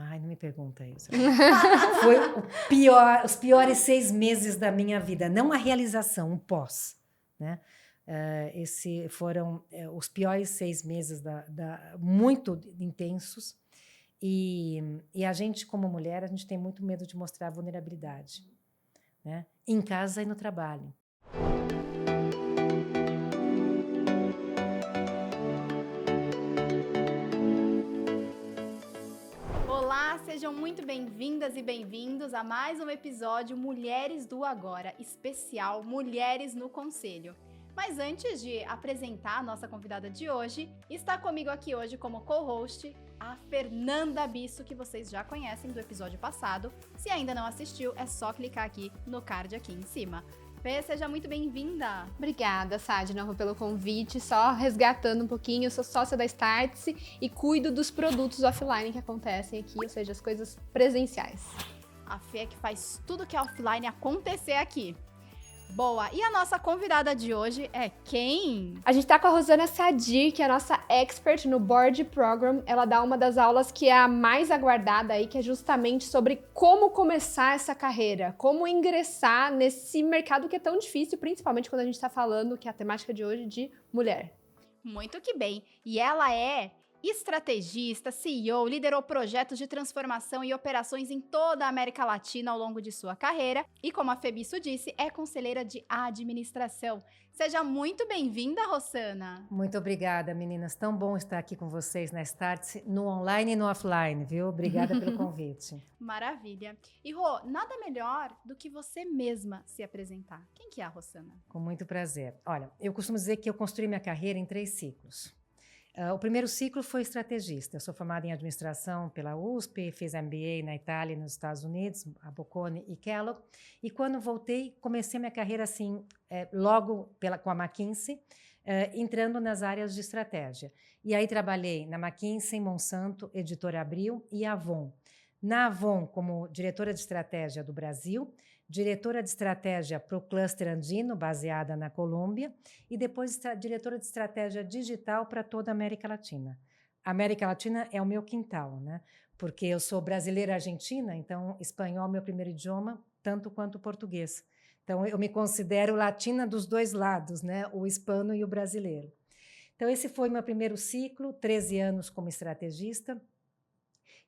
Ai, não me pergunta isso. Foi os piores 6 meses da minha vida, não a realização, o pós, né. Esse foram, os piores 6 meses muito intensos, e a gente, como mulher, a gente tem muito medo de mostrar vulnerabilidade, né, em casa e no trabalho. Olá, sejam muito bem-vindas e bem-vindos a mais um episódio Mulheres do Agora, especial Mulheres no Conselho. Mas antes de apresentar a nossa convidada de hoje, está comigo aqui hoje como co-host a Fernanda Bisso, que vocês já conhecem do episódio passado. Se ainda não assistiu, é só clicar aqui no card aqui em cima. Fê, seja muito bem-vinda. Obrigada, Sadna, pelo convite. Só resgatando um pouquinho, eu sou sócia da Startse e cuido dos produtos offline que acontecem aqui, ou seja, as coisas presenciais. A Fê é que faz tudo que é offline acontecer aqui. Boa, e a nossa convidada de hoje é quem? A gente tá com a Rosana Sadir, que é a nossa expert no Board Program. Ela dá uma das aulas que é a mais aguardada aí, que é justamente sobre como começar essa carreira, como ingressar nesse mercado que é tão difícil, principalmente quando a gente tá falando, que é a temática de hoje, de mulher. Muito que bem. E ela é estrategista, CEO, liderou projetos de transformação e operações em toda a América Latina ao longo de sua carreira e, como a Febisso disse, é conselheira de administração. Seja muito bem-vinda, Rosana. Muito obrigada, meninas. Tão bom estar aqui com vocês na Startse, no online e no offline, viu? Obrigada pelo convite. Maravilha. E, Rô, nada melhor do que você mesma se apresentar. Quem que é a Rosana? Com muito prazer. Olha, eu costumo dizer que eu construí minha carreira em 3 ciclos. O primeiro ciclo foi estrategista. Eu sou formada em administração pela USP, fiz MBA na Itália e nos Estados Unidos, a Bocconi e Kellogg. E quando voltei, comecei minha carreira assim, logo com a McKinsey, entrando nas áreas de estratégia. E aí trabalhei na McKinsey, Monsanto, Editora Abril e Avon. Na Avon, como diretora de estratégia do Brasil, diretora de estratégia para o cluster andino, baseada na Colômbia, e depois diretora de estratégia digital para toda a América Latina. A América Latina é o meu quintal, né? Porque eu sou brasileira argentina, então espanhol é meu primeiro idioma, tanto quanto o português. Então eu me considero latina dos dois lados, né? O hispano e o brasileiro. Então esse foi meu primeiro ciclo, 13 anos como estrategista.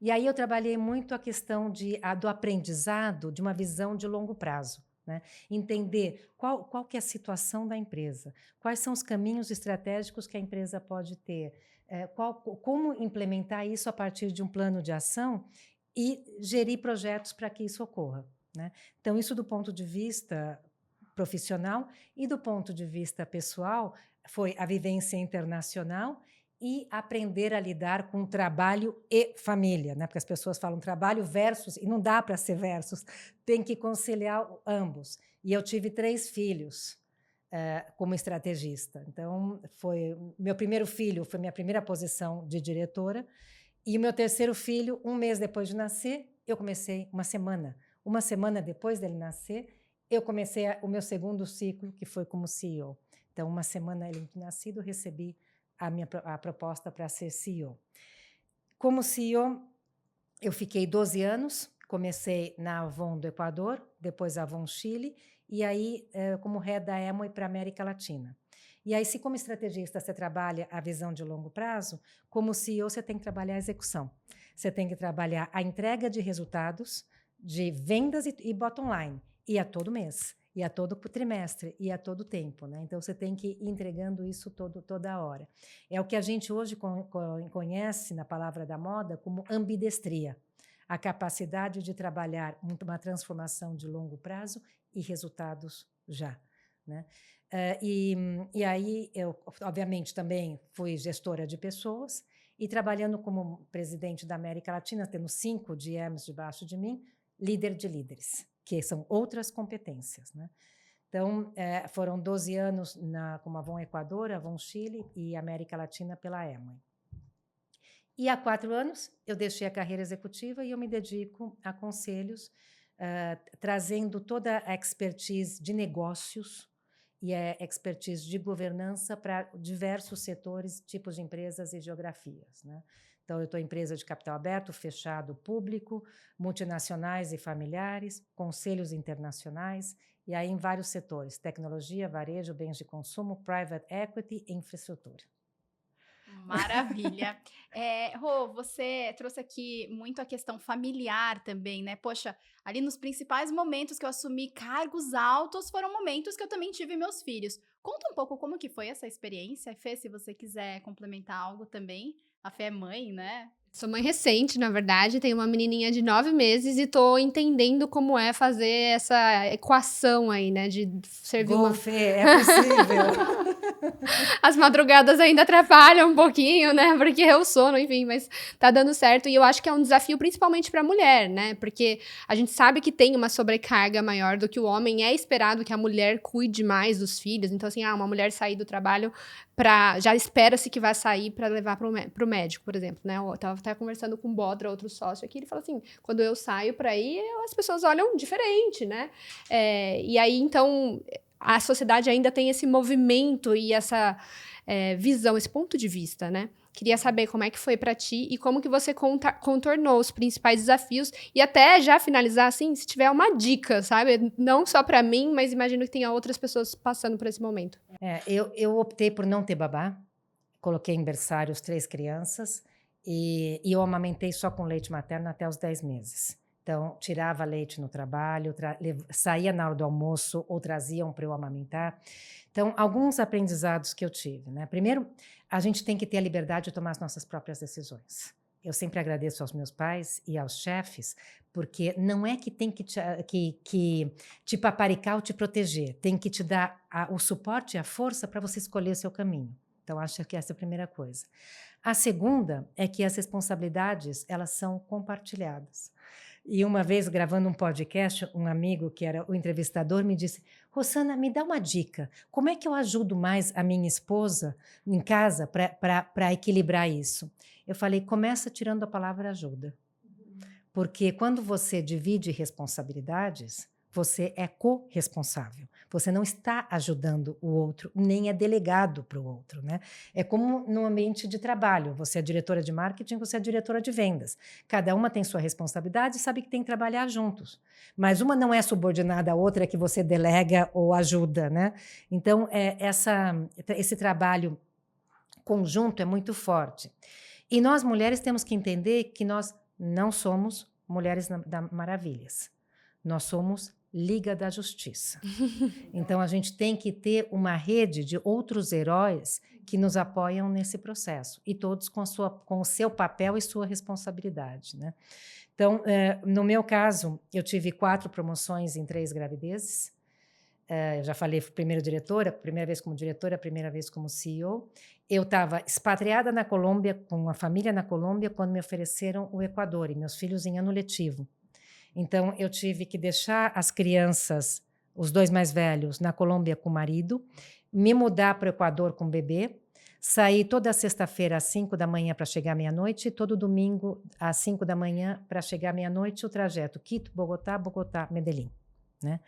E aí eu trabalhei muito a questão do aprendizado de uma visão de longo prazo, né? Entender qual que é a situação da empresa, quais são os caminhos estratégicos que a empresa pode ter, como implementar isso a partir de um plano de ação e gerir projetos para que isso ocorra, né? Então, isso do ponto de vista profissional e do ponto de vista pessoal foi a vivência internacional e aprender a lidar com trabalho e família, né? Porque as pessoas falam trabalho versus, e não dá para ser versus, tem que conciliar ambos. E eu tive 3 filhos como estrategista. Então, meu primeiro filho foi minha primeira posição de diretora, e o meu terceiro filho, 1 mês depois de nascer, eu comecei uma semana depois dele nascer, eu comecei o meu segundo ciclo, que foi como CEO. Então, uma semana ele tinha nascido, eu recebi a proposta para ser CEO. Como CEO, eu fiquei 12 anos, comecei na Avon do Equador, depois Avon Chile, e aí como head da Amway para a América Latina. E aí, se como estrategista você trabalha a visão de longo prazo, como CEO você tem que trabalhar a execução. Você tem que trabalhar a entrega de resultados, de vendas e bottom line, e a todo mês, e a todo trimestre, e a todo tempo, né? Então, você tem que ir entregando isso toda hora. É o que a gente hoje conhece, na palavra da moda, como ambidestria. A capacidade de trabalhar uma transformação de longo prazo e resultados já, né? E aí, eu, obviamente, também fui gestora de pessoas e trabalhando como presidente da América Latina, tendo 5 GMs debaixo de mim, líder de líderes, que são outras competências, né? Então, foram 12 anos como Avon Equador, Avon Chile e América Latina pela Amway. E há 4 anos eu deixei a carreira executiva e eu me dedico a conselhos, trazendo toda a expertise de negócios e a expertise de governança para diversos setores, tipos de empresas e geografias, né? Então, eu estou em empresa de capital aberto, fechado, público, multinacionais e familiares, conselhos internacionais, e aí em vários setores, tecnologia, varejo, bens de consumo, private equity e infraestrutura. Maravilha. Rô, você trouxe aqui muito a questão familiar também, né? Poxa, ali nos principais momentos que eu assumi cargos altos foram momentos que eu também tive meus filhos. Conta um pouco como que foi essa experiência, Fê, se você quiser complementar algo também. A Fê é mãe, né? Sou mãe recente, na verdade, tenho uma menininha de 9 meses e tô entendendo como é fazer essa equação aí, né, de servir uma... Fê, é possível. As madrugadas ainda atrapalham um pouquinho, né, porque é o sono, enfim, mas tá dando certo e eu acho que é um desafio principalmente pra mulher, né, porque a gente sabe que tem uma sobrecarga maior do que o homem, é esperado que a mulher cuide mais dos filhos, então assim, uma mulher sair do trabalho já espera-se que vai sair para levar pro médico, por exemplo, né? Eu tava até conversando com o Bodra, outro sócio aqui, ele falou assim, quando eu saio para ir, as pessoas olham diferente, né? E aí, então, a sociedade ainda tem esse movimento e essa visão, esse ponto de vista, né? Queria saber como é que foi para ti e como que você contornou os principais desafios e até já finalizar assim, se tiver uma dica, sabe? Não só para mim, mas imagino que tenha outras pessoas passando por esse momento. Eu optei por não ter babá, coloquei em berçário as 3 crianças e eu amamentei só com leite materno até os 10 meses. Então, tirava leite no trabalho, saía na hora do almoço ou traziam para eu amamentar. Então, alguns aprendizados que eu tive, né? Primeiro, a gente tem que ter a liberdade de tomar as nossas próprias decisões. Eu sempre agradeço aos meus pais e aos chefes, porque não é que tem que te paparicar ou te proteger, tem que te dar o suporte e a força para você escolher o seu caminho. Então, acho que essa é a primeira coisa. A segunda é que as responsabilidades, elas são compartilhadas. E uma vez, gravando um podcast, um amigo que era o entrevistador me disse, Rosana, me dá uma dica, como é que eu ajudo mais a minha esposa em casa para equilibrar isso? Eu falei, começa tirando a palavra ajuda. Porque quando você divide responsabilidades, você é corresponsável. Você não está ajudando o outro, nem é delegado para o outro, né? É como no ambiente de trabalho. Você é diretora de marketing, você é diretora de vendas. Cada uma tem sua responsabilidade e sabe que tem que trabalhar juntos. Mas uma não é subordinada à outra que você delega ou ajuda, né? Então, esse trabalho conjunto é muito forte. E nós, mulheres, temos que entender que nós não somos mulheres da maravilhas. Nós somos Liga da Justiça. Então, a gente tem que ter uma rede de outros heróis que nos apoiam nesse processo. E todos com o seu papel e sua responsabilidade, né? Então, no meu caso, eu tive 4 promoções em 3 gravidezes. Eu já falei, primeira vez como diretora, primeira vez como CEO. Eu estava expatriada na Colômbia, com uma família na Colômbia, quando me ofereceram o Equador, e meus filhos em ano letivo. Então, eu tive que deixar as crianças, os 2 mais velhos, na Colômbia com o marido, me mudar para o Equador com o bebê, sair toda sexta-feira às 5 da manhã para chegar à meia-noite e todo domingo às 5 da manhã para chegar à meia-noite o trajeto Quito, Bogotá, Medellín, né?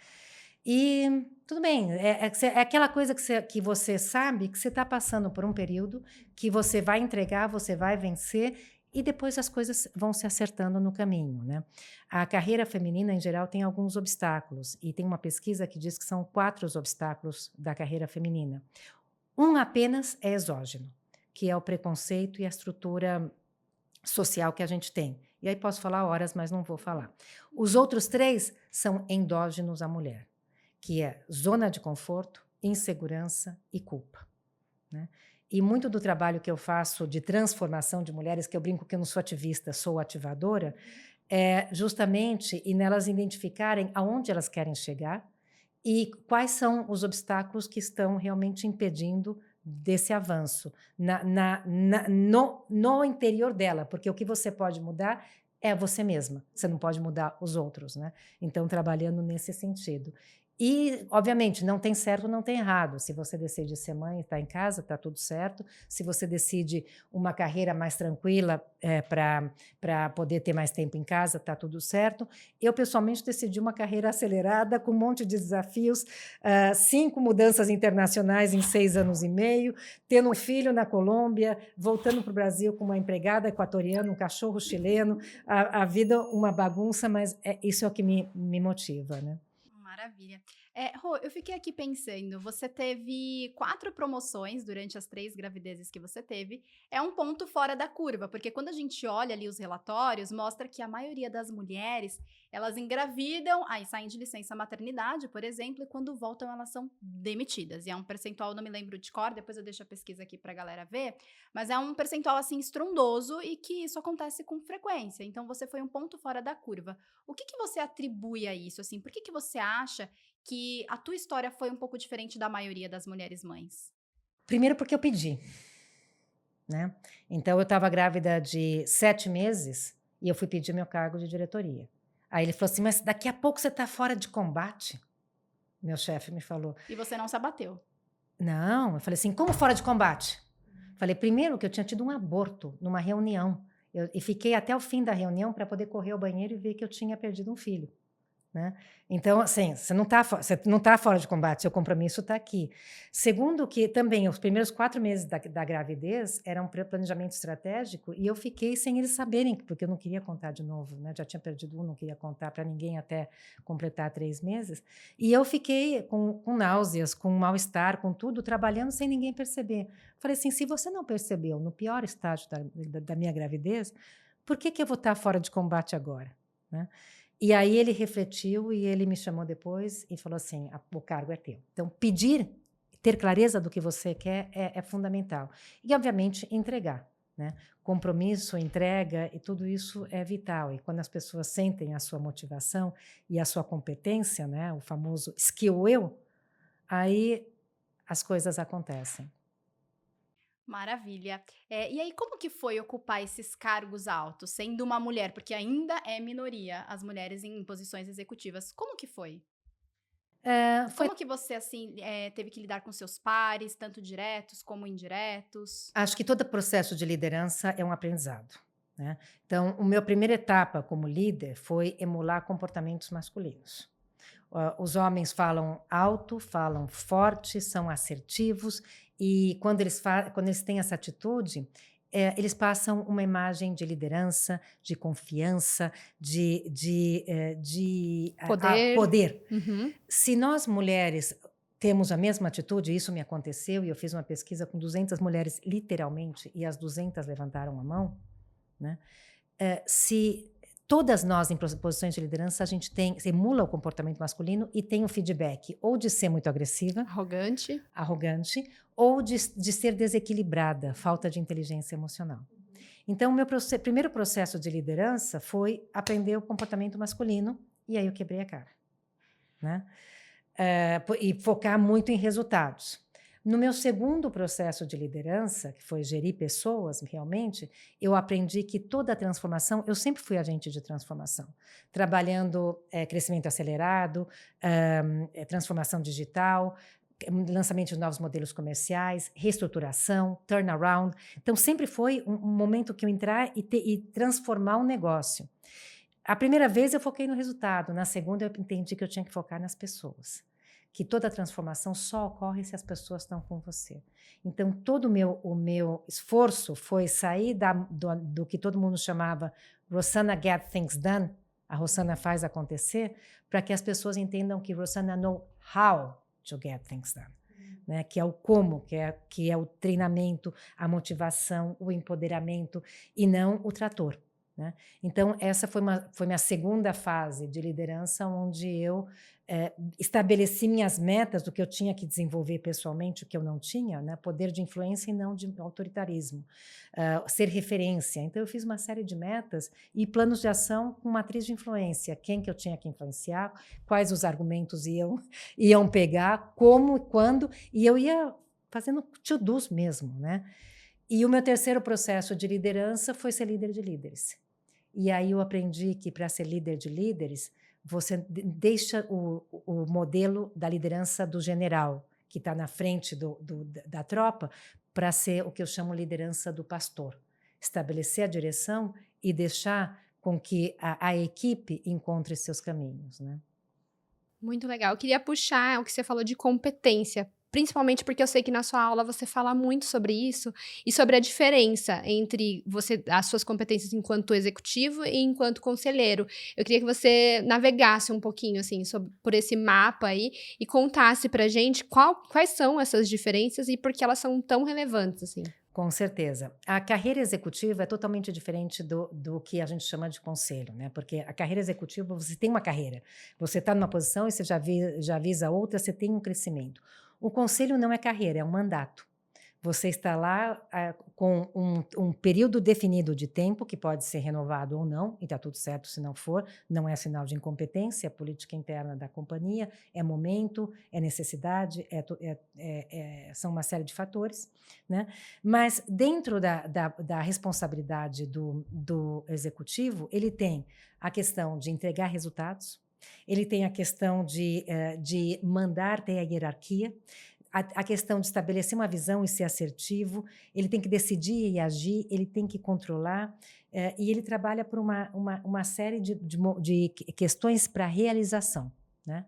E tudo bem, é aquela coisa que você sabe que você está passando por um período que você vai entregar, você vai vencer e depois as coisas vão se acertando no caminho, né? A carreira feminina, em geral, tem alguns obstáculos e tem uma pesquisa que diz que são 4 os obstáculos da carreira feminina. Um apenas é exógeno, que é o preconceito e a estrutura social que a gente tem. E aí posso falar horas, mas não vou falar. Os outros 3 são endógenos à mulher, que é zona de conforto, insegurança e culpa, né? E muito do trabalho que eu faço de transformação de mulheres, que eu brinco que eu não sou ativista, sou ativadora, é justamente nelas identificarem aonde elas querem chegar e quais são os obstáculos que estão realmente impedindo desse avanço no interior dela, porque o que você pode mudar é você mesma, você não pode mudar os outros, né? Então, trabalhando nesse sentido. E, obviamente, não tem certo, não tem errado. Se você decide ser mãe e está em casa, está tudo certo. Se você decide uma carreira mais tranquila para poder ter mais tempo em casa, está tudo certo. Eu, pessoalmente, decidi uma carreira acelerada, com um monte de desafios, 5 mudanças internacionais em 6 anos e meio, tendo um filho na Colômbia, voltando para o Brasil com uma empregada equatoriana, um cachorro chileno, a vida uma bagunça, mas isso é o que me motiva, né? Maravilha. Rô, eu fiquei aqui pensando, você teve 4 promoções durante as 3 gravidezes que você teve. É um ponto fora da curva, porque quando a gente olha ali os relatórios, mostra que a maioria das mulheres, elas engravidam, aí saem de licença maternidade, por exemplo, e quando voltam elas são demitidas. E é um percentual, não me lembro de cor, depois eu deixo a pesquisa aqui pra galera ver, mas é um percentual assim estrondoso e que isso acontece com frequência. Então você foi um ponto fora da curva. O que que você atribui a isso, assim? Por que que você acha que a tua história foi um pouco diferente da maioria das mulheres mães? Primeiro porque eu pedi, né? Então eu estava grávida de 7 meses e eu fui pedir meu cargo de diretoria. Aí ele falou assim: mas daqui a pouco você está fora de combate. Meu chefe me falou. E você não se abateu. Não, eu falei assim: como fora de combate? Falei, primeiro que eu tinha tido um aborto numa reunião. E fiquei até o fim da reunião para poder correr ao banheiro e ver que eu tinha perdido um filho. Né? Então, assim, você não está fora de combate, seu compromisso está aqui. Segundo, que também os primeiros 4 meses da gravidez eram planejamento estratégico e eu fiquei sem eles saberem, porque eu não queria contar de novo, né? Já tinha perdido um, não queria contar para ninguém até completar 3 meses. E eu fiquei com náuseas, com mal-estar, com tudo, trabalhando sem ninguém perceber. Falei assim, se você não percebeu no pior estágio da minha gravidez, por que eu vou estar fora de combate agora? Né? E aí ele refletiu e ele me chamou depois e falou assim, o cargo é teu. Então, pedir, ter clareza do que você quer é fundamental. E, obviamente, entregar. Né? Compromisso, entrega e tudo isso é vital. E quando as pessoas sentem a sua motivação e a sua competência, né? O famoso skill eu, aí as coisas acontecem. Maravilha. E aí, como que foi ocupar esses cargos altos, sendo uma mulher? Porque ainda é minoria as mulheres em posições executivas. Como que foi? Como que você, assim, teve que lidar com seus pares, tanto diretos como indiretos? Acho que todo processo de liderança é um aprendizado. Né? Então, a minha primeira etapa como líder foi emular comportamentos masculinos. Os homens falam alto, falam forte, são assertivos, e quando eles têm essa atitude, eles passam uma imagem de liderança, de confiança, de poder. Uhum. Se nós mulheres temos a mesma atitude, isso me aconteceu, e eu fiz uma pesquisa com 200 mulheres, literalmente, e as 200 levantaram a mão, né? Se todas nós, em posições de liderança, a gente emula o comportamento masculino e tem o feedback ou de ser muito agressiva, arrogante, ou de ser desequilibrada, falta de inteligência emocional. Então, o meu primeiro processo de liderança foi aprender o comportamento masculino, e aí eu quebrei a cara. Né? E focar muito em resultados. No meu segundo processo de liderança, que foi gerir pessoas, realmente, eu aprendi que toda transformação, eu sempre fui agente de transformação, trabalhando crescimento acelerado, transformação digital, lançamento de novos modelos comerciais, reestruturação, turnaround. Então, sempre foi um momento que eu entrar e transformar um negócio. A primeira vez eu foquei no resultado, na segunda eu entendi que eu tinha que focar nas pessoas. Que toda transformação só ocorre se as pessoas estão com você. Então, todo o meu esforço foi sair do que todo mundo chamava Rosanna Get Things Done, a Rosanna faz acontecer, para que as pessoas entendam que Rosanna know how to get things done. Né? Que é o como, que é o treinamento, a motivação, o empoderamento, e não o trator. Né? Então, essa foi minha segunda fase de liderança, onde eu estabeleci minhas metas do que eu tinha que desenvolver pessoalmente, o que eu não tinha, né? Poder de influência e não de autoritarismo, ser referência. Então, eu fiz uma série de metas e planos de ação com matriz de influência, quem que eu tinha que influenciar, quais os argumentos iam pegar, como e quando, e eu ia fazendo to-dos mesmo. Né? E o meu terceiro processo de liderança foi ser líder de líderes. E aí eu aprendi que para ser líder de líderes, você deixa o modelo da liderança do general, que está na frente da tropa, para ser o que eu chamo liderança do pastor. Estabelecer a direção e deixar com que a equipe encontre seus caminhos, né? Muito legal. Eu queria puxar o que você falou de competência, principalmente porque eu sei que na sua aula você fala muito sobre isso e sobre a diferença entre as suas competências enquanto executivo e enquanto conselheiro. Eu queria que você navegasse um pouquinho assim por esse mapa aí e contasse pra gente quais são essas diferenças e por que elas são tão relevantes assim. Com certeza. A carreira executiva é totalmente diferente do que a gente chama de conselho, né? Porque a carreira executiva, você tem uma carreira. Você está numa posição e você já visa outra, você tem um crescimento. O conselho não é carreira, é um mandato. Você está lá com um período definido de tempo, que pode ser renovado ou não, e está tudo certo se não for, não é sinal de incompetência, é política interna da companhia, é momento, é necessidade, são uma série de fatores, né? Mas dentro da responsabilidade do executivo, ele tem a questão de entregar resultados, ele tem a questão de mandar, ter a hierarquia, a questão de estabelecer uma visão e ser assertivo, ele tem que decidir e agir, ele tem que controlar, e ele trabalha por uma série de questões para realização, né?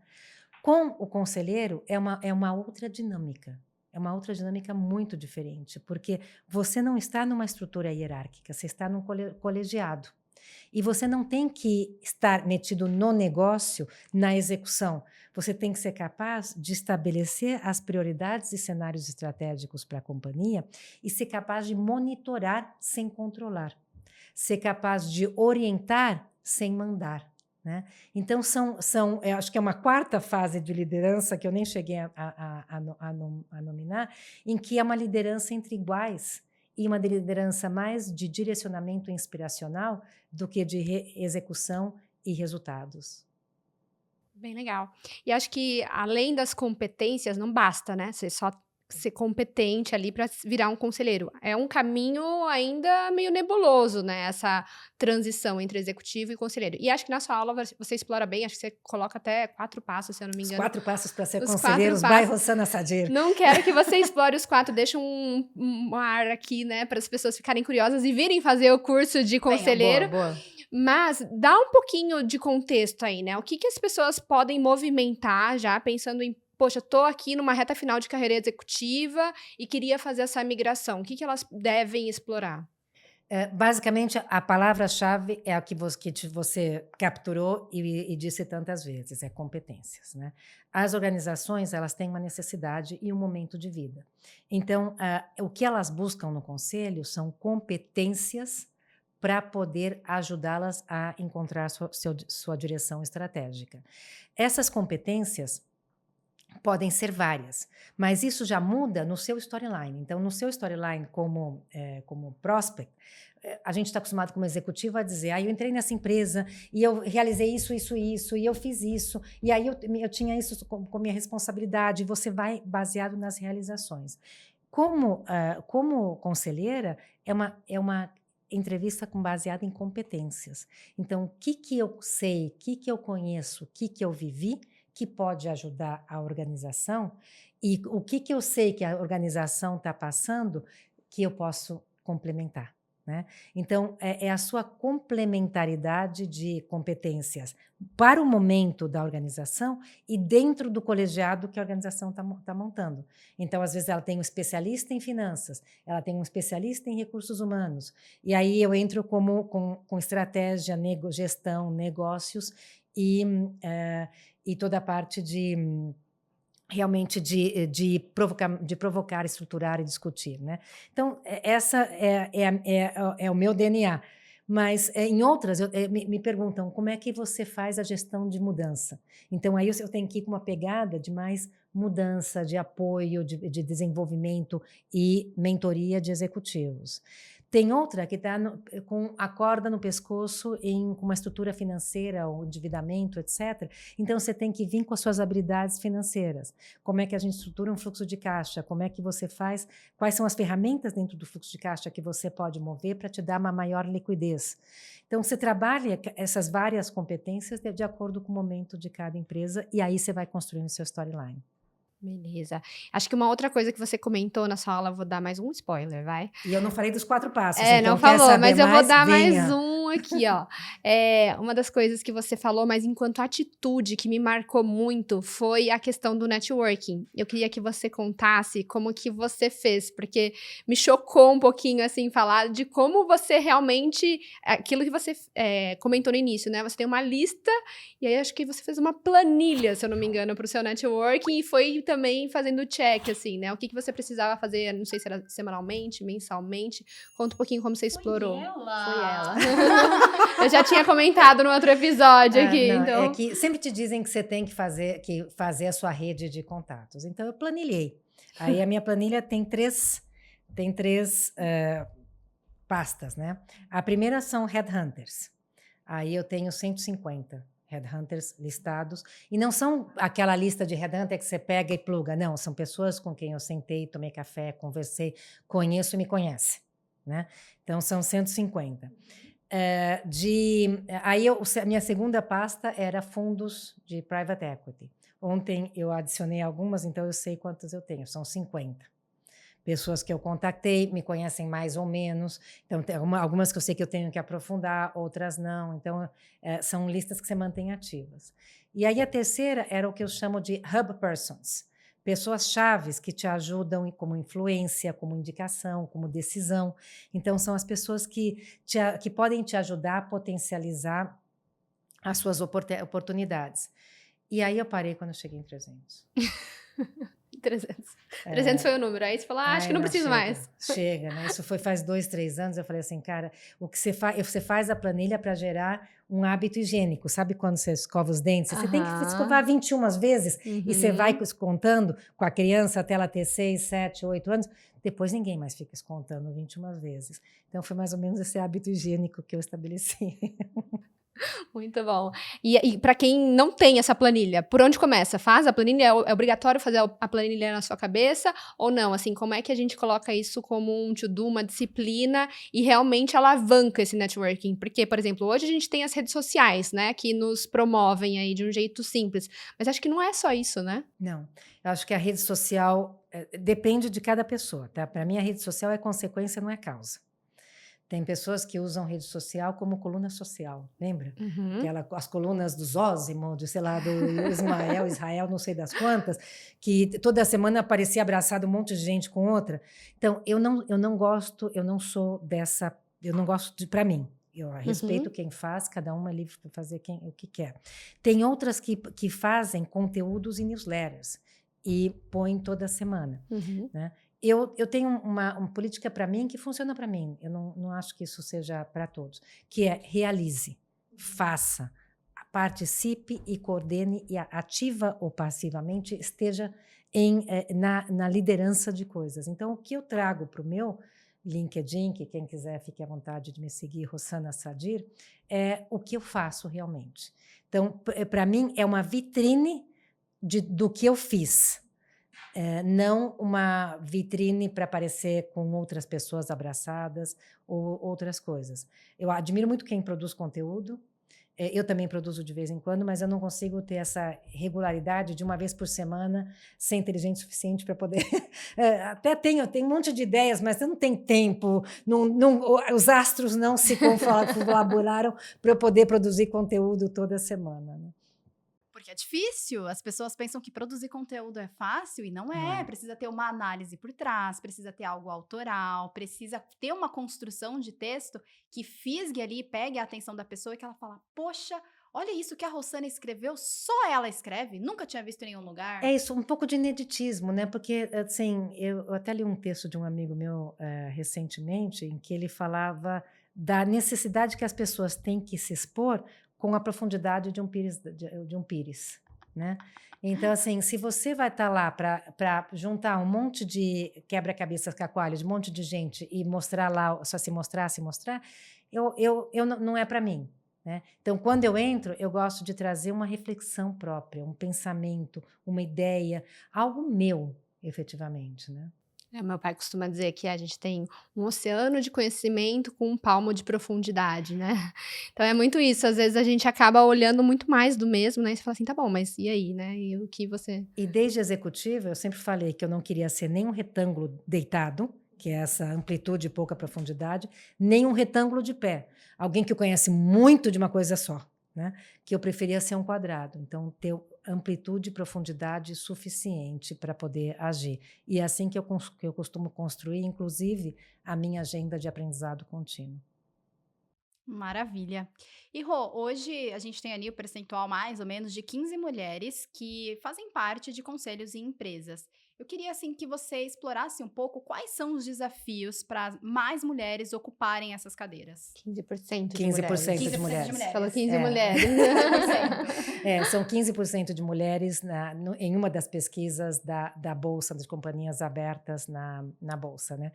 Com o conselheiro é uma outra dinâmica. É uma outra dinâmica muito diferente, porque você não está numa estrutura hierárquica, você está num colegiado. E você não tem que estar metido no negócio, na execução. Você tem que ser capaz de estabelecer as prioridades e cenários estratégicos para a companhia e ser capaz de monitorar sem controlar. Ser capaz de orientar sem mandar, né? Então, eu acho que é uma quarta fase de liderança que eu nem cheguei a nominar, em que é uma liderança entre iguais, e uma liderança mais de direcionamento inspiracional do que de execução e resultados. Bem legal. E acho que além das competências, não basta, né? Você só ser competente ali para virar um conselheiro. É um caminho ainda meio nebuloso, né? Essa transição entre executivo e conselheiro. E acho que na sua aula você explora bem, acho que você coloca até 4 passos, se eu não me engano. Os 4 passos para ser conselheiro, by Rossana Sadir. Não quero que você explore os 4, deixa um ar aqui, né? Para as pessoas ficarem curiosas e virem fazer o curso de conselheiro. Boa. Mas dá um pouquinho de contexto aí, né? O que as pessoas podem movimentar já pensando em, poxa, tô aqui numa reta final de carreira executiva e queria fazer essa migração. O que elas devem explorar? Basicamente, a palavra-chave é a que você capturou e disse tantas vezes, é competências, né? As organizações, elas têm uma necessidade e um momento de vida. Então, o que elas buscam no conselho são competências para poder ajudá-las a encontrar sua direção estratégica. Essas competências podem ser várias, mas isso já muda no seu storyline. Então, no seu storyline como prospect, a gente está acostumado como executivo a dizer, eu entrei nessa empresa e eu realizei isso, e eu fiz isso, e aí eu tinha isso como minha responsabilidade, e você vai baseado nas realizações. Como conselheira, é uma entrevista baseada em competências. Então, o que eu sei, o que eu conheço, o que eu vivi, que pode ajudar a organização, e o que eu sei que a organização está passando, que eu posso complementar, né? Então, é a sua complementaridade de competências para o momento da organização e dentro do colegiado que a organização está montando. Então, às vezes, ela tem um especialista em finanças, ela tem um especialista em recursos humanos, e aí eu entro com estratégia, gestão, negócios e toda a parte realmente de provocar, estruturar e discutir, né? Então, essa é o meu DNA. Mas em outras, me perguntam como é que você faz a gestão de mudança. Então, aí eu tenho que ir com uma pegada de mais mudança, de apoio, de desenvolvimento e mentoria de executivos. Tem outra que está com a corda no pescoço, com uma estrutura financeira, o endividamento, etc. Então, você tem que vir com as suas habilidades financeiras. Como é que a gente estrutura um fluxo de caixa? Como é que você faz? Quais são as ferramentas dentro do fluxo de caixa que você pode mover para te dar uma maior liquidez? Então, você trabalha essas várias competências de acordo com o momento de cada empresa e aí você vai construindo o seu storyline. Beleza. Acho que uma outra coisa que você comentou na sua aula, vou dar mais um spoiler, vai? E eu não falei dos 4 passos, então não falou, quer saber mas eu vou dar venha. mais um aqui, ó. Uma das coisas que você falou, mas enquanto atitude que me marcou muito, foi a questão do networking. Eu queria que você contasse como que você fez, porque me chocou um pouquinho, assim, falar de como você realmente, aquilo que você comentou no início, né? Você tem uma lista, e aí acho que você fez uma planilha, se eu não me engano, para o seu networking, e foi também fazendo check, assim, né? O que você precisava fazer, não sei se era semanalmente, mensalmente. Conta um pouquinho como você explorou. Foi Foi ela. Eu já tinha comentado no outro episódio aqui, não, então. É que sempre te dizem que você tem que fazer a sua rede de contatos. Então, eu planilhei. Aí, a minha planilha tem três pastas, né? A primeira são headhunters. Aí, eu tenho 150 headhunters listados. E não são aquela lista de headhunter que você pega e pluga. Não, são pessoas com quem eu sentei, tomei café, conversei, conheço e me conhece, né? Então, são 150. Aí, a minha segunda pasta era fundos de private equity. Ontem eu adicionei algumas, então eu sei quantas eu tenho. São 50. Pessoas que eu contatei, me conhecem mais ou menos. Então, tem algumas que eu sei que eu tenho que aprofundar, outras não. Então, são listas que você mantém ativas. E aí, a terceira era o que eu chamo de hub persons. Pessoas chaves que te ajudam como influência, como indicação, como decisão. Então, são as pessoas que podem te ajudar a potencializar as suas oportunidades. E aí, eu parei quando eu cheguei em 300. 300 foi o número. Aí você falou, acho que não preciso mais. Chega, né? Isso foi faz 2, 3 anos. Eu falei assim, cara, o que você faz a planilha para gerar um hábito higiênico. Sabe quando você escova os dentes? Você tem que escovar 21 vezes e você vai contando com a criança até ela ter 6, 7, 8 anos. Depois ninguém mais fica contando 21 vezes. Então foi mais ou menos esse hábito higiênico que eu estabeleci. Muito bom. E para quem não tem essa planilha, por onde começa? Faz a planilha? É obrigatório fazer a planilha na sua cabeça ou não? Assim, como é que a gente coloca isso como um to-do, uma disciplina e realmente alavanca esse networking? Porque, por exemplo, hoje a gente tem as redes sociais, né, que nos promovem aí de um jeito simples. Mas acho que não é só isso, né? Não. Eu acho que a rede social depende de cada pessoa, tá? Para mim, a rede social é consequência, não é causa. Tem pessoas que usam rede social como coluna social, lembra? As colunas do Zósimo, sei lá, do Israel, não sei das quantas, que toda semana aparecia abraçado um monte de gente com outra. Então, eu não gosto, eu não sou dessa, eu não gosto para mim. Eu respeito quem faz, cada um é livre para fazer o que quer. Tem outras que fazem conteúdos e newsletters e põem toda semana, né? Eu tenho uma política para mim que funciona para mim. Eu não acho que isso seja para todos. Que é realize, faça, participe e coordene e ativa ou passivamente esteja na liderança de coisas. Então, o que eu trago para o meu LinkedIn, que quem quiser fique à vontade de me seguir, Rossana Sadir, é o que eu faço realmente. Então, para mim, é uma vitrine do que eu fiz. Não uma vitrine para aparecer com outras pessoas abraçadas ou outras coisas. Eu admiro muito quem produz conteúdo. Eu também produzo de vez em quando, mas eu não consigo ter essa regularidade de uma vez por semana ser inteligente o suficiente para poder... Até tenho um monte de ideias, mas eu não tenho tempo, os astros não se confabularam para eu poder produzir conteúdo toda semana, né? Porque é difícil, as pessoas pensam que produzir conteúdo é fácil e não é. Precisa ter uma análise por trás, precisa ter algo autoral, precisa ter uma construção de texto que fisgue ali, pegue a atenção da pessoa e que ela fala, poxa, olha isso que a Rossana escreveu, só ela escreve, nunca tinha visto em nenhum lugar. É isso, um pouco de ineditismo, né? Porque, assim, eu até li um texto de um amigo meu recentemente, em que ele falava da necessidade que as pessoas têm que se expor com a profundidade de um pires, né? Então, assim, se você vai estar lá para juntar um monte de quebra-cabeças cacoalho, de um monte de gente e mostrar lá, só se mostrar, não é para mim, né? Então, quando eu entro, eu gosto de trazer uma reflexão própria, um pensamento, uma ideia, algo meu, efetivamente, né? Meu pai costuma dizer que a gente tem um oceano de conhecimento com um palmo de profundidade, né? Então é muito isso, às vezes a gente acaba olhando muito mais do mesmo, né? E você fala assim, tá bom, mas e aí, né? E o que você... E desde executiva, eu sempre falei que eu não queria ser nem um retângulo deitado, que é essa amplitude e pouca profundidade, nem um retângulo de pé. Alguém que conhece muito de uma coisa só, né? Que eu preferia ser um quadrado. Então, ter amplitude e profundidade suficiente para poder agir. E é assim que eu costumo construir, inclusive, a minha agenda de aprendizado contínuo. Maravilha. E Rô, hoje a gente tem ali o percentual mais ou menos de 15 mulheres que fazem parte de conselhos em empresas. Eu queria assim que você explorasse um pouco quais são os desafios para mais mulheres ocuparem essas cadeiras. 15% de 15% mulheres. de mulheres. Você falou 15 mulheres. 15%. São 15% de mulheres em uma das pesquisas da Bolsa, das companhias abertas na Bolsa, né?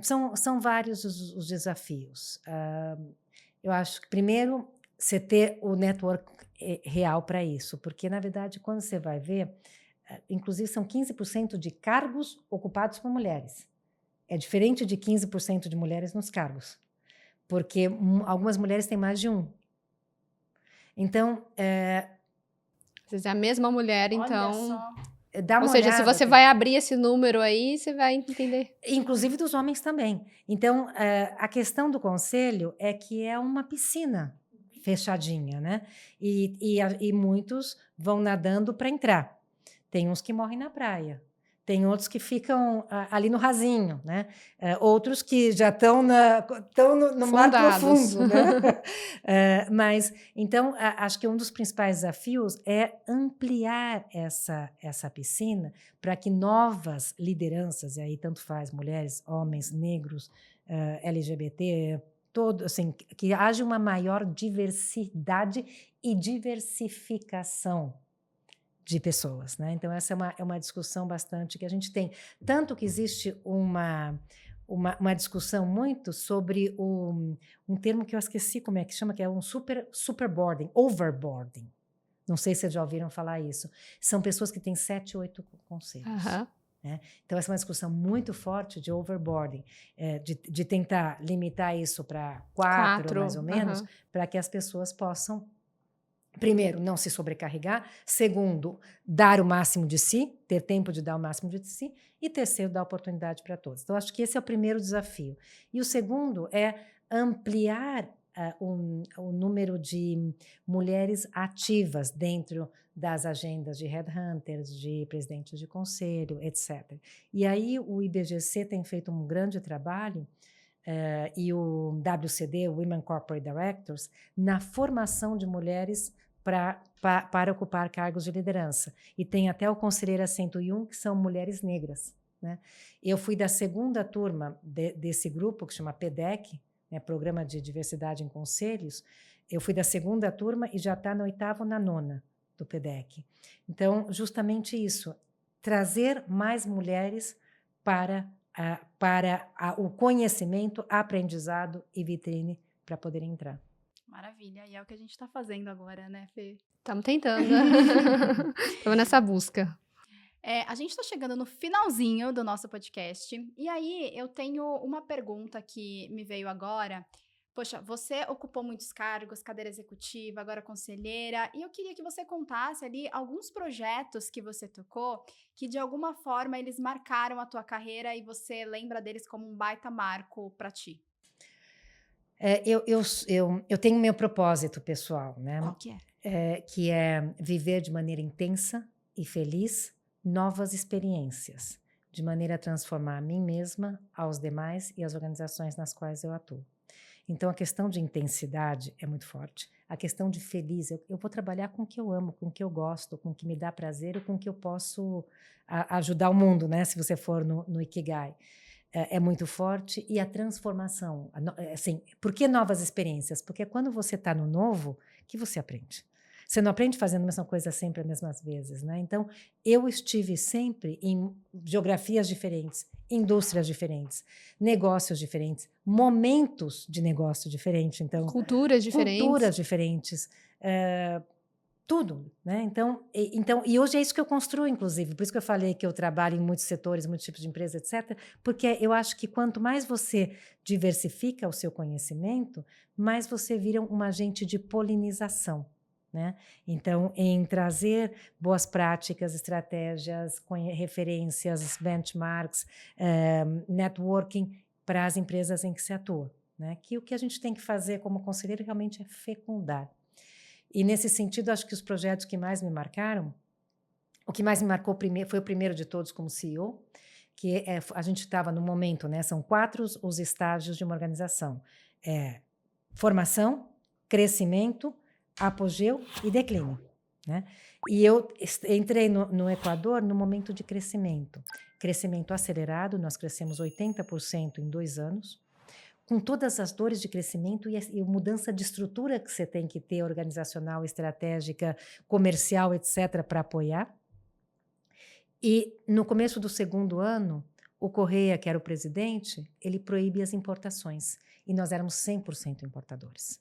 São vários os desafios. Eu acho que, primeiro, você ter o network real para isso, porque, na verdade, quando você vai ver, inclusive são 15% de cargos ocupados por mulheres. É diferente de 15% de mulheres nos cargos, porque algumas mulheres têm mais de um. Então, Às vezes é a mesma mulher, então... Olha só. dá uma Ou seja, se olhada, você vai abrir esse número aí, você vai entender. inclusive dos homens também. Então, a questão do conselho é que é uma piscina fechadinha, né? E muitos vão nadando para entrar. Tem uns que morrem na praia. Tem outros que ficam ali no rasinho, né? Outros que já estão no mar profundo, né? Mas, então, acho que um dos principais desafios é ampliar essa piscina para que novas lideranças, e aí tanto faz mulheres, homens, negros, LGBT, todo, assim, que haja uma maior diversidade e diversificação de pessoas, né? Então, essa é uma discussão bastante que a gente tem. Tanto que existe uma discussão muito sobre um termo que eu esqueci como é que chama, que é um superboarding, overboarding. Não sei se vocês já ouviram falar isso. São pessoas que têm 7, 8 conselhos. Né? Então, essa é uma discussão muito forte de overboarding, de tentar limitar isso para 4 mais ou menos, para que as pessoas possam, primeiro, não se sobrecarregar. Segundo, dar o máximo de si, ter tempo de dar o máximo de si. E terceiro, dar oportunidade para todos. Então, acho que esse é o primeiro desafio. E o segundo é ampliar o número de mulheres ativas dentro das agendas de headhunters, de presidentes de conselho, etc. E aí o IBGC tem feito um grande trabalho, e o WCD, Women Corporate Directors, na formação de mulheres para ocupar cargos de liderança. E tem até o Conselheira 101, que são mulheres negras, né? Eu fui da segunda turma desse grupo, que chama PDEC, né, Programa de Diversidade em Conselhos. Eu fui da segunda turma e já está na 8ª ou na 9ª do PDEC. Então, justamente isso, trazer mais mulheres para o conhecimento, aprendizado e vitrine para poder entrar. Maravilha, e é o que a gente está fazendo agora, né, Fê? Estamos tentando. Estamos nessa busca. A gente está chegando no finalzinho do nosso podcast, e aí eu tenho uma pergunta que me veio agora. Poxa, você ocupou muitos cargos, cadeira executiva, agora conselheira, e eu queria que você contasse ali alguns projetos que você tocou, que de alguma forma eles marcaram a tua carreira e você lembra deles como um baita marco para ti. Eu tenho meu propósito pessoal, né? Qual que que é viver de maneira intensa e feliz novas experiências, de maneira a transformar a mim mesma, aos demais e as organizações nas quais eu atuo. Então, a questão de intensidade é muito forte. A questão de feliz, eu vou trabalhar com o que eu amo, com o que eu gosto, com o que me dá prazer e com o que eu posso ajudar o mundo, né? Se você for no Ikigai. É muito forte. E a transformação. Assim, por que novas experiências? Porque quando você está no novo, que você aprende. Você não aprende fazendo a mesma coisa sempre as mesmas vezes, né? Então, eu estive sempre em geografias diferentes, indústrias diferentes, negócios diferentes, momentos de negócio diferentes. Então, Culturas diferentes. Culturas diferentes. Tudo, né? Então, e hoje é isso que eu construo, inclusive. Por isso que eu falei que eu trabalho em muitos setores, muitos tipos de empresa, etc. Porque eu acho que quanto mais você diversifica o seu conhecimento, mais você vira um agente de polinização, né? Então, em trazer boas práticas, estratégias, referências, benchmarks, networking para as empresas em que se atua, né? Que o que a gente tem que fazer como conselheiro realmente é fecundar. E, nesse sentido, acho que os projetos que mais me marcaram, o que mais me marcou foi o primeiro de todos como CEO, que a gente estava no momento, né? São 4 os estágios de uma organização. Formação, crescimento, apogeu e declínio, né? E eu entrei no Equador no momento de crescimento. Crescimento acelerado, nós crescemos 80% em 2 anos, com todas as dores de crescimento e mudança de estrutura que você tem que ter, organizacional, estratégica, comercial, etc., para apoiar. E, no começo do 2º ano, o Correia, que era o presidente, ele proíbe as importações. E nós éramos 100% importadores.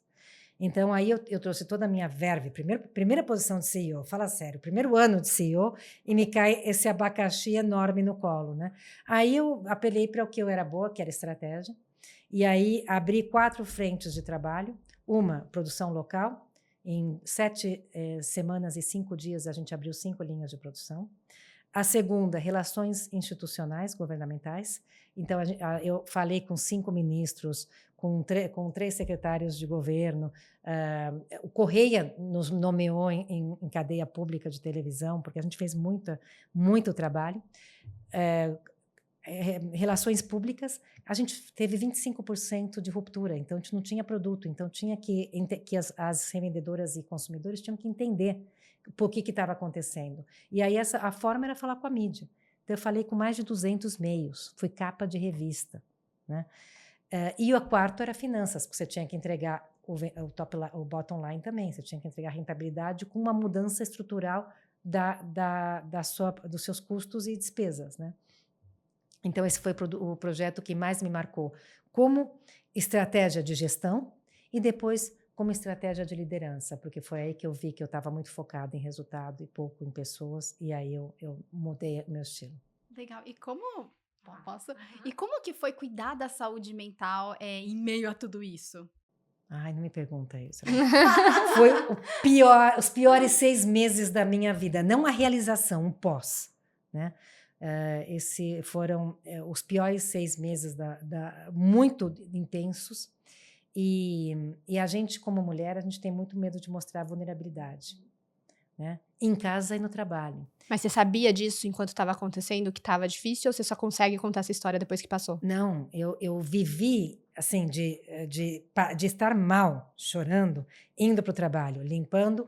Então, aí eu trouxe toda a minha verve, primeira posição de CEO, fala sério, primeiro ano de CEO, e me cai esse abacaxi enorme no colo, né? Aí eu apelei para o que eu era boa, que era estratégia. E aí abri 4 frentes de trabalho. Uma, produção local. Em 7 semanas e 5 dias, a gente abriu 5 linhas de produção. A segunda, relações institucionais, governamentais. Então, eu falei com 5 ministros, com 3 secretários de governo. O Correia nos nomeou em cadeia pública de televisão, porque a gente fez muito trabalho. Relações públicas, a gente teve 25% de ruptura, então a gente não tinha produto, então tinha que as revendedoras e consumidores tinham que entender por que estava acontecendo. E aí a forma era falar com a mídia. Então eu falei com mais de 200 meios, fui capa de revista, né? E o quarto era finanças, porque você tinha que entregar o bottom line também, você tinha que entregar rentabilidade com uma mudança estrutural dos seus custos e despesas, né? Então, esse foi o projeto que mais me marcou como estratégia de gestão e depois como estratégia de liderança, porque foi aí que eu vi que eu estava muito focada em resultado e pouco em pessoas, e aí eu mudei meu estilo. Legal. E como... Posso? E como que foi cuidar da saúde mental em meio a tudo isso? Ai, não me pergunta isso. Foi os piores 6 meses da minha vida. Não a realização, o pós, né? Foram os piores 6 meses muito intensos e a gente, como mulher, a gente tem muito medo de mostrar vulnerabilidade, né? Em casa e no trabalho. Mas você sabia disso enquanto estava acontecendo, que estava difícil, ou você só consegue contar essa história depois que passou? Não, eu vivi assim de estar mal, chorando, indo para o trabalho, limpando,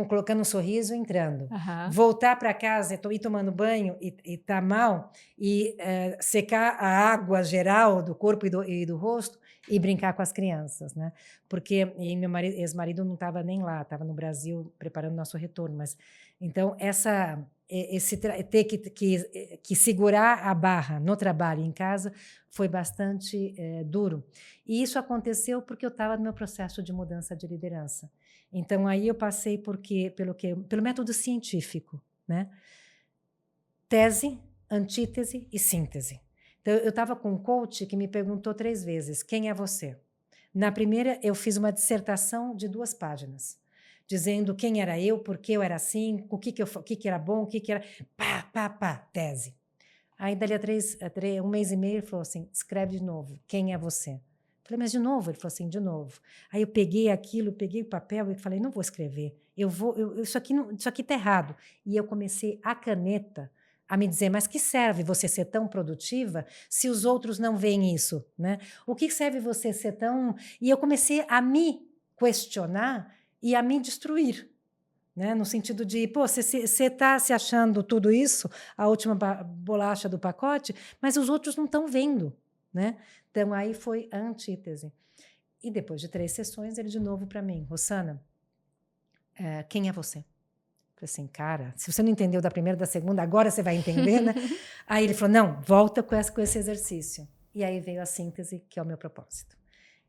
colocando um sorriso, entrando, voltar para casa, ir tomando banho e estar mal e secar a água geral do corpo e do rosto e brincar com as crianças, né? Porque meu ex-marido não estava nem lá, estava no Brasil preparando nosso retorno, mas então ter que segurar a barra no trabalho e em casa foi bastante duro. E isso aconteceu porque eu estava no meu processo de mudança de liderança. Então, aí eu passei pelo método científico, né? Tese, antítese e síntese. Então, eu estava com um coach que me perguntou 3 vezes, quem é você? Na primeira, eu fiz uma dissertação de 2 páginas, dizendo quem era eu, por que eu era assim, o que era bom, o que era... tese. Aí, dali a 1 mês e meio, ele falou assim, escreve de novo, quem é você? Eu falei, mas de novo? Ele falou assim, de novo. Aí eu peguei o papel e falei, não vou escrever, isso aqui está errado. E eu comecei a caneta a me dizer, mas que serve você ser tão produtiva se os outros não veem isso, né? O que serve você ser tão... E eu comecei a me questionar e a me destruir, né? No sentido de, você está se achando tudo isso, a última bolacha do pacote, mas os outros não estão vendo, né? Então, aí foi a antítese. E depois de 3 sessões, ele de novo para mim, Rossana, quem é você? Eu falei assim, cara, se você não entendeu da primeira, da segunda, agora você vai entender, né? Aí ele falou, não, volta com esse exercício. E aí veio a síntese, que é o meu propósito.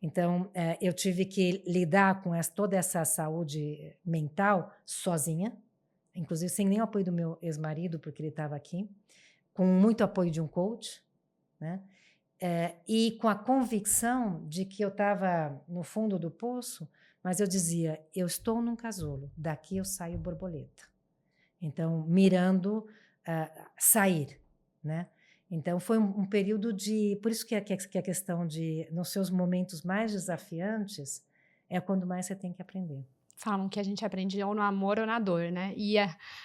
Então, eu tive que lidar com toda essa saúde mental sozinha, inclusive sem nem o apoio do meu ex-marido, porque ele estava aqui, com muito apoio de um coach, né? E com a convicção de que eu estava no fundo do poço, mas eu dizia, eu estou num casulo, daqui eu saio borboleta. Então, mirando sair, né? Então, foi um período de... Por isso que a questão de, nos seus momentos mais desafiantes, é quando mais você tem que aprender. Falam que a gente aprende ou no amor ou na dor, né? E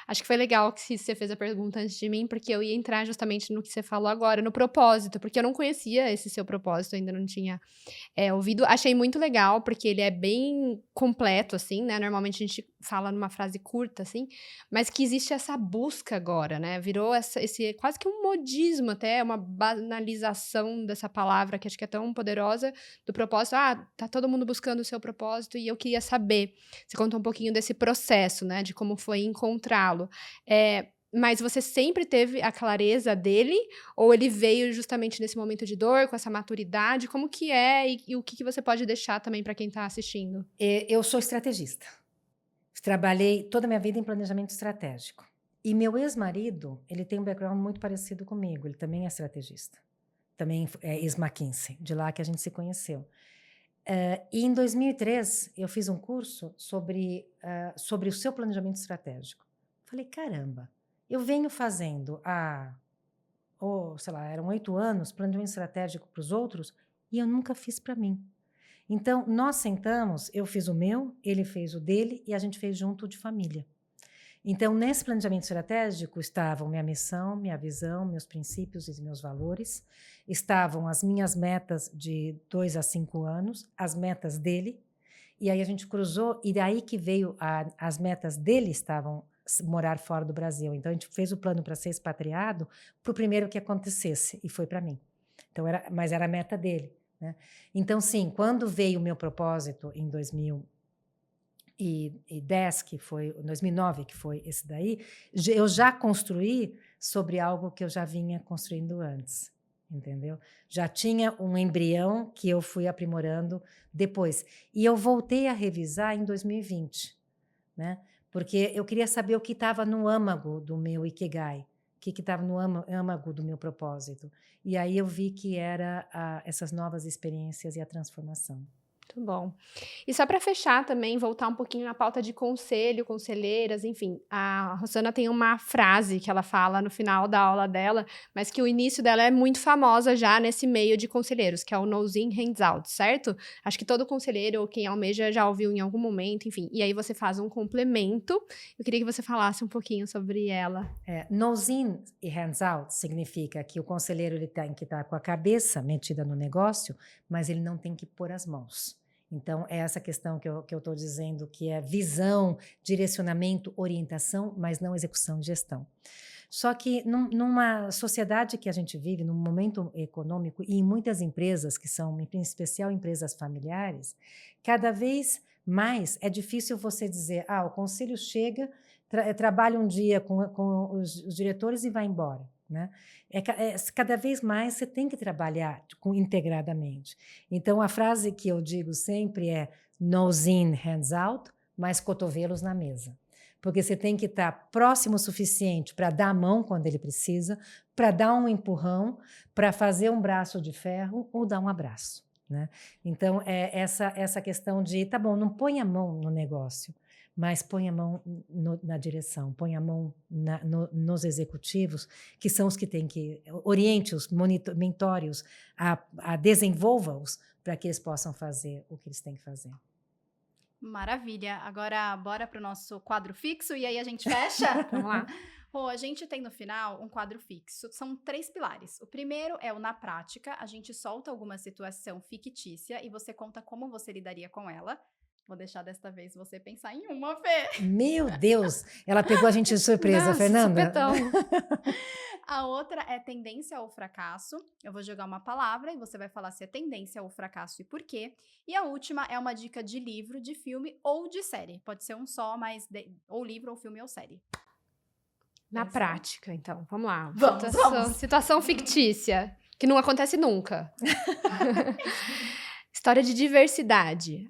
acho que foi legal que você fez a pergunta antes de mim, porque eu ia entrar justamente no que você falou agora, no propósito, porque eu não conhecia esse seu propósito, ainda não tinha ouvido. Achei muito legal, porque ele é bem completo, assim, né? Normalmente a gente fala numa frase curta, assim, mas que existe essa busca agora, né? Virou esse quase que um modismo até, uma banalização dessa palavra, que acho que é tão poderosa, do propósito. Tá todo mundo buscando o seu propósito, e eu queria saber... Você contou um pouquinho desse processo, né? De como foi encontrá-lo. Mas você sempre teve a clareza dele? Ou ele veio justamente nesse momento de dor, com essa maturidade? Como que é? E o que você pode deixar também para quem está assistindo? Eu sou estrategista. Trabalhei toda a minha vida em planejamento estratégico. E meu ex-marido, ele tem um background muito parecido comigo. Ele também é estrategista. Também é ex-McKinsey, de lá que a gente se conheceu. E em 2003, eu fiz um curso sobre o seu planejamento estratégico. Falei, caramba, eu venho fazendo sei lá, eram 8 anos, planejamento estratégico para os outros, e eu nunca fiz para mim. Então, nós sentamos, eu fiz o meu, ele fez o dele, e a gente fez junto de família. Então, nesse planejamento estratégico estavam minha missão, minha visão, meus princípios e meus valores, estavam as minhas metas de 2 a 5 anos, as metas dele, e aí a gente cruzou, e daí que veio as metas dele estavam morar fora do Brasil. Então, a gente fez o plano para ser expatriado para o primeiro que acontecesse, e foi para mim. Então, mas era a meta dele, né? Então, sim, quando veio o meu propósito em 2010, que foi 2009, que foi esse daí, eu já construí sobre algo que eu já vinha construindo antes, entendeu? Já tinha um embrião que eu fui aprimorando depois. E eu voltei a revisar em 2020, né? Porque eu queria saber o que estava no âmago do meu Ikigai, o que estava no âmago do meu propósito. E aí eu vi que era essas novas experiências e a transformação. Muito bom. E só para fechar também, voltar um pouquinho na pauta de conselho, conselheiras, enfim, a Rosana tem uma frase que ela fala no final da aula dela, mas que o início dela é muito famosa já nesse meio de conselheiros, que é o nose in, hands out, certo? Acho que todo conselheiro ou quem almeja já ouviu em algum momento, enfim. E aí você faz um complemento. Eu queria que você falasse um pouquinho sobre ela. Nose in e hands out significa que o conselheiro ele tem que estar com a cabeça metida no negócio, mas ele não tem que pôr as mãos. Então, é essa questão que eu estou dizendo, que é visão, direcionamento, orientação, mas não execução e gestão. Só que numa sociedade que a gente vive, num momento econômico, e em muitas empresas, que são, em especial, empresas familiares, cada vez mais é difícil você dizer, o conselho chega, trabalha um dia com os diretores e vai embora, né? Cada vez mais você tem que trabalhar integradamente. Então, a frase que eu digo sempre é nose in, hands out, mas cotovelos na mesa. Porque você tem que estar próximo o suficiente para dar a mão quando ele precisa, para dar um empurrão, para fazer um braço de ferro ou dar um abraço, né? Então, essa questão de, tá bom, não põe a mão no negócio, mas põe a mão na direção, põe a mão nos executivos, que são os que têm que oriente-os, mentore-os, desenvolva-os para que eles possam fazer o que eles têm que fazer. Maravilha. Agora, bora para o nosso quadro fixo e aí a gente fecha? Vamos lá. Rô, a gente tem no final um quadro fixo. São 3 pilares. O primeiro é o na prática. A gente solta alguma situação fictícia e você conta como você lidaria com ela. Vou deixar desta vez você pensar em uma, Fê. Meu Deus! Ela pegou a gente de surpresa, Nossa, Fernanda. supetão. A outra é tendência ou fracasso. Eu vou jogar uma palavra e você vai falar se é tendência ou fracasso e por quê. E a última é uma dica de livro, de filme ou de série. Pode ser um só, mas ou livro, ou filme, ou série. Na prática, então, vamos lá. Vamos. Situação fictícia, que não acontece nunca. História de diversidade.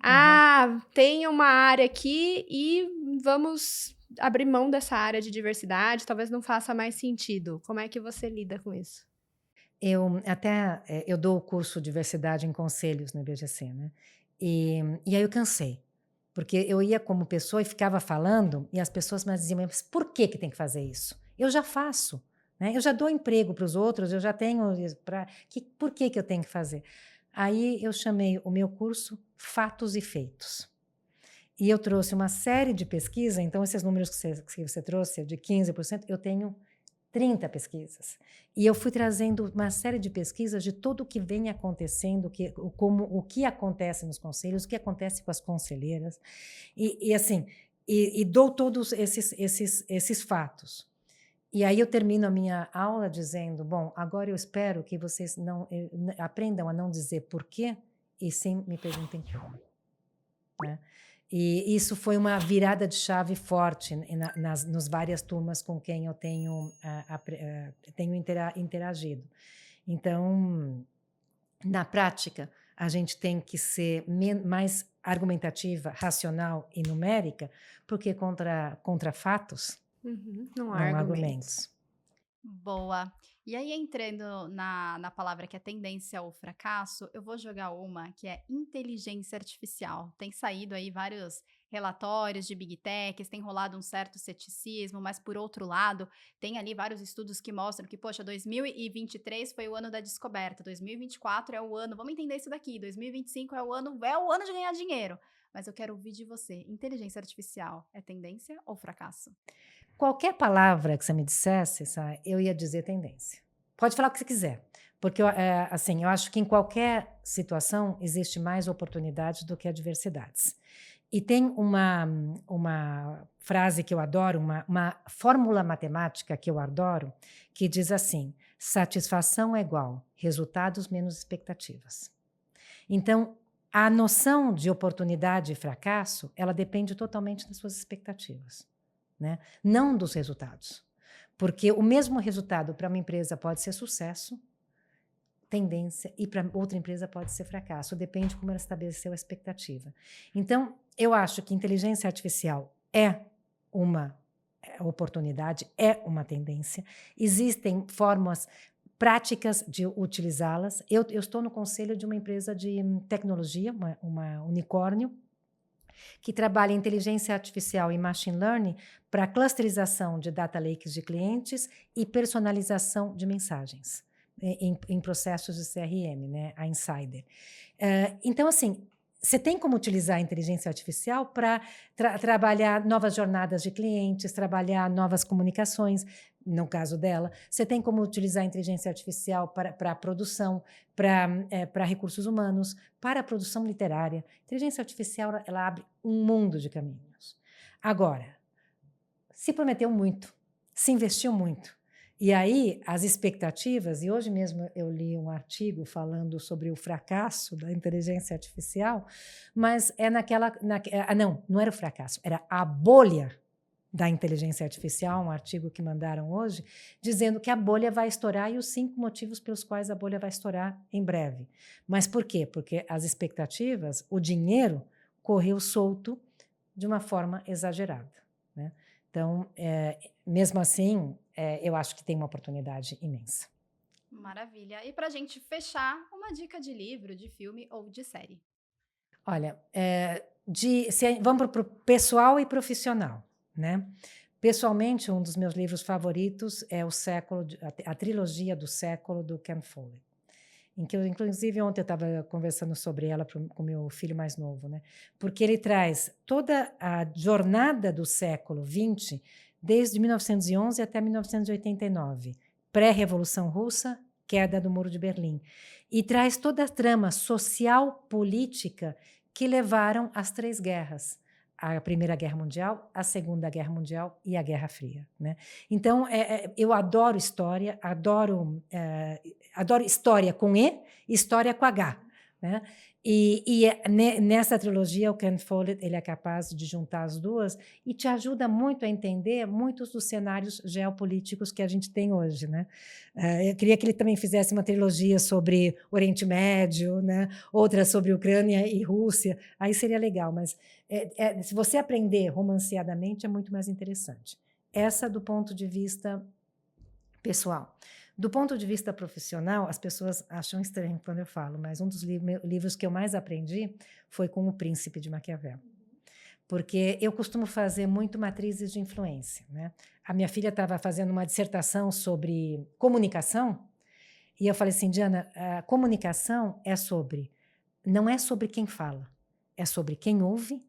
Tem uma área aqui e vamos abrir mão dessa área de diversidade, talvez não faça mais sentido. Como é que você lida com isso? Eu dou o curso Diversidade em Conselhos no IBGC, né? E aí eu cansei, porque eu ia como pessoa e ficava falando e as pessoas me diziam, mas por que tem que fazer isso? Eu já faço, né? Eu já dou emprego para os outros, eu já tenho... Por que eu tenho que fazer? Aí eu chamei o meu curso Fatos e Feitos. E eu trouxe uma série de pesquisas, então esses números que você trouxe, de 15%, eu tenho 30 pesquisas. E eu fui trazendo uma série de pesquisas de tudo o que vem acontecendo, o que acontece nos conselhos, o que acontece com as conselheiras, e dou todos esses fatos. E aí eu termino a minha aula dizendo, bom, agora eu espero que vocês aprendam a não dizer porquê e sim me perguntem como. Né? E isso foi uma virada de chave forte nas várias turmas com quem eu tenho interagido. Então, na prática, a gente tem que ser mais argumentativa, racional e numérica, porque contra fatos não há argumentos. Boa. E aí, entrando na palavra que é tendência ou fracasso, eu vou jogar uma que é inteligência artificial. Tem saído aí vários relatórios de Big Techs, tem rolado um certo ceticismo, mas por outro lado, tem ali vários estudos que mostram que, poxa, 2023 foi o ano da descoberta, 2024 é o ano, vamos entender isso daqui, 2025 é o ano de ganhar dinheiro. Mas eu quero ouvir de você, inteligência artificial é tendência ou fracasso? Qualquer palavra que você me dissesse, eu ia dizer tendência. Pode falar o que você quiser, porque eu acho que em qualquer situação existe mais oportunidades do que adversidades. E tem uma frase que eu adoro, uma fórmula matemática que eu adoro, que diz assim: satisfação é igual resultados menos expectativas. Então, a noção de oportunidade e fracasso, ela depende totalmente das suas expectativas. Né? Não dos resultados. Porque o mesmo resultado para uma empresa pode ser sucesso, tendência, e para outra empresa pode ser fracasso. Depende de como ela estabeleceu a expectativa. Então, eu acho que inteligência artificial é uma oportunidade, é uma tendência. Existem formas práticas de utilizá-las. Eu estou no conselho de uma empresa de tecnologia, uma unicórnio, que trabalha inteligência artificial e machine learning para clusterização de data lakes de clientes e personalização de mensagens em processos de CRM, né, a Insider. Então, assim, você tem como utilizar a inteligência artificial para trabalhar novas jornadas de clientes, trabalhar novas comunicações, no caso dela. Você tem como utilizar a inteligência artificial para produção, para recursos humanos, para a produção literária. A inteligência artificial, ela abre um mundo de caminhos. Agora, se prometeu muito, se investiu muito. E aí, as expectativas, e hoje mesmo eu li um artigo falando sobre o fracasso da inteligência artificial, mas não era o fracasso, era a bolha da inteligência artificial, um artigo que mandaram hoje, dizendo que a bolha vai estourar e os 5 motivos pelos quais a bolha vai estourar em breve. Mas por quê? Porque as expectativas, o dinheiro, correu solto de uma forma exagerada. Né? Então, mesmo assim, eu acho que tem uma oportunidade imensa. Maravilha. E para a gente fechar, uma dica de livro, de filme ou de série? Olha, vamos para o pessoal e profissional. Né? Pessoalmente, um dos meus livros favoritos é a trilogia do século, do Ken Follett. Em que inclusive, ontem eu estava conversando sobre ela com meu filho mais novo, né? Porque ele traz toda a jornada do século XX, desde 1911 até 1989, pré-Revolução Russa, queda do Muro de Berlim, e traz toda a trama social, política que levaram às 3 guerras. a Primeira Guerra Mundial, a Segunda Guerra Mundial e a Guerra Fria, né? Então, eu adoro história, adoro história com E, história com H, né? E nessa trilogia, o Ken Follett, ele é capaz de juntar as duas e te ajuda muito a entender muitos dos cenários geopolíticos que a gente tem hoje, né? Eu queria que ele também fizesse uma trilogia sobre Oriente Médio, né? Outra sobre Ucrânia e Rússia, aí seria legal, mas se você aprender romanceadamente, é muito mais interessante. Essa do ponto de vista pessoal. Do ponto de vista profissional, as pessoas acham estranho quando eu falo, mas um dos livros que eu mais aprendi foi com O Príncipe de Maquiavel. Porque eu costumo fazer muito matrizes de influência, né? A minha filha estava fazendo uma dissertação sobre comunicação, e eu falei assim, Diana, a comunicação não é sobre quem fala, é sobre quem ouve,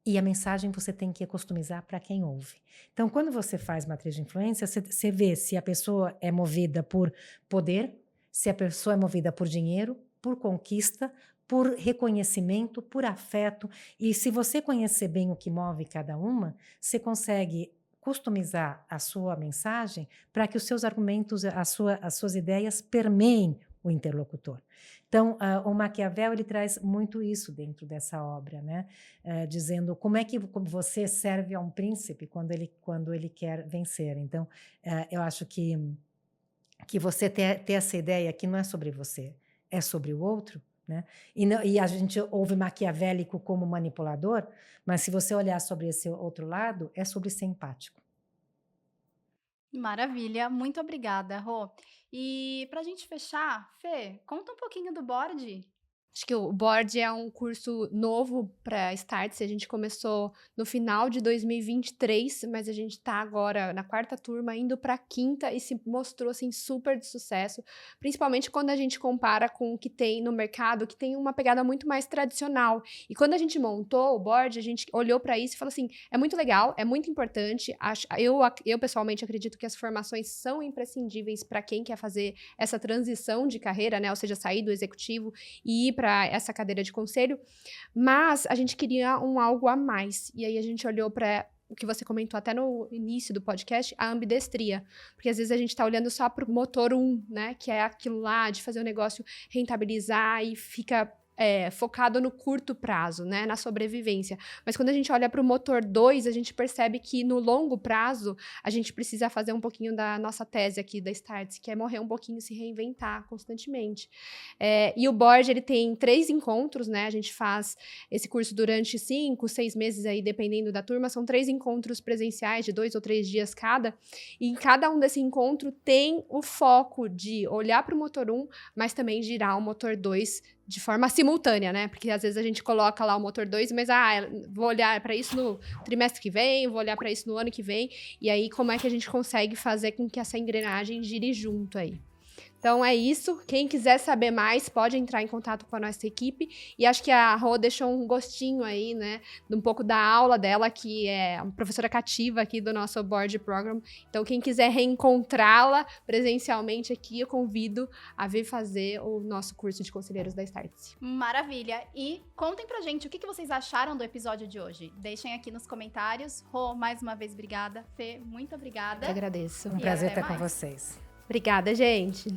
e a mensagem você tem que customizar para quem ouve. Então, quando você faz matriz de influência, você vê se a pessoa é movida por poder, se a pessoa é movida por dinheiro, por conquista, por reconhecimento, por afeto. E se você conhecer bem o que move cada uma, você consegue customizar a sua mensagem para que os seus argumentos, as suas ideias permeiem o interlocutor. Então, o Maquiavel, ele traz muito isso dentro dessa obra, né? Dizendo como é que você serve a um príncipe quando ele quer vencer. Então, eu acho que você ter essa ideia que não é sobre você, é sobre o outro, né? E a gente ouve maquiavélico como manipulador, mas se você olhar sobre esse outro lado, é sobre ser empático. Maravilha, muito obrigada, Rô. E para a gente fechar, Fê, conta um pouquinho do board. Acho que o Board é um curso novo para Startse. A gente começou no final de 2023, mas a gente está agora na 4ª turma, indo para a 5ª, e se mostrou assim, super de sucesso, principalmente quando a gente compara com o que tem no mercado, que tem uma pegada muito mais tradicional. E quando a gente montou o Board, a gente olhou para isso e falou assim, é muito legal, é muito importante. Eu pessoalmente acredito que as formações são imprescindíveis para quem quer fazer essa transição de carreira, né? Ou seja, sair do executivo e ir para essa cadeira de conselho, mas a gente queria algo a mais. E aí a gente olhou para o que você comentou até no início do podcast, a ambidestria. Porque às vezes a gente está olhando só para o motor 1, né? Que é aquilo lá de fazer o negócio rentabilizar e fica focado no curto prazo, né, na sobrevivência. Mas quando a gente olha para o motor 2, a gente percebe que no longo prazo a gente precisa fazer um pouquinho da nossa tese aqui da Startse, que é morrer um pouquinho e se reinventar constantemente. E o Board, ele tem 3 encontros, né, a gente faz esse curso durante 5, 6 meses aí, dependendo da turma, são 3 encontros presenciais de 2 ou 3 dias cada, e em cada um desse encontro tem o foco de olhar para o motor 1, mas também girar o motor 2 de forma simultânea, né? Porque às vezes a gente coloca lá o motor 2, mas vou olhar para isso no trimestre que vem, vou olhar para isso no ano que vem, e aí como é que a gente consegue fazer com que essa engrenagem gire junto aí? Então é isso, quem quiser saber mais pode entrar em contato com a nossa equipe, e acho que a Rô deixou um gostinho aí, né, de um pouco da aula dela, que é uma professora cativa aqui do nosso Board Program. Então quem quiser reencontrá-la presencialmente aqui, eu convido a vir fazer o nosso curso de conselheiros da Startse. Maravilha! E contem pra gente o que vocês acharam do episódio de hoje. Deixem aqui nos comentários. Rô, mais uma vez, obrigada. Fê, muito obrigada. Eu agradeço. Um prazer estar com vocês. Obrigada, gente.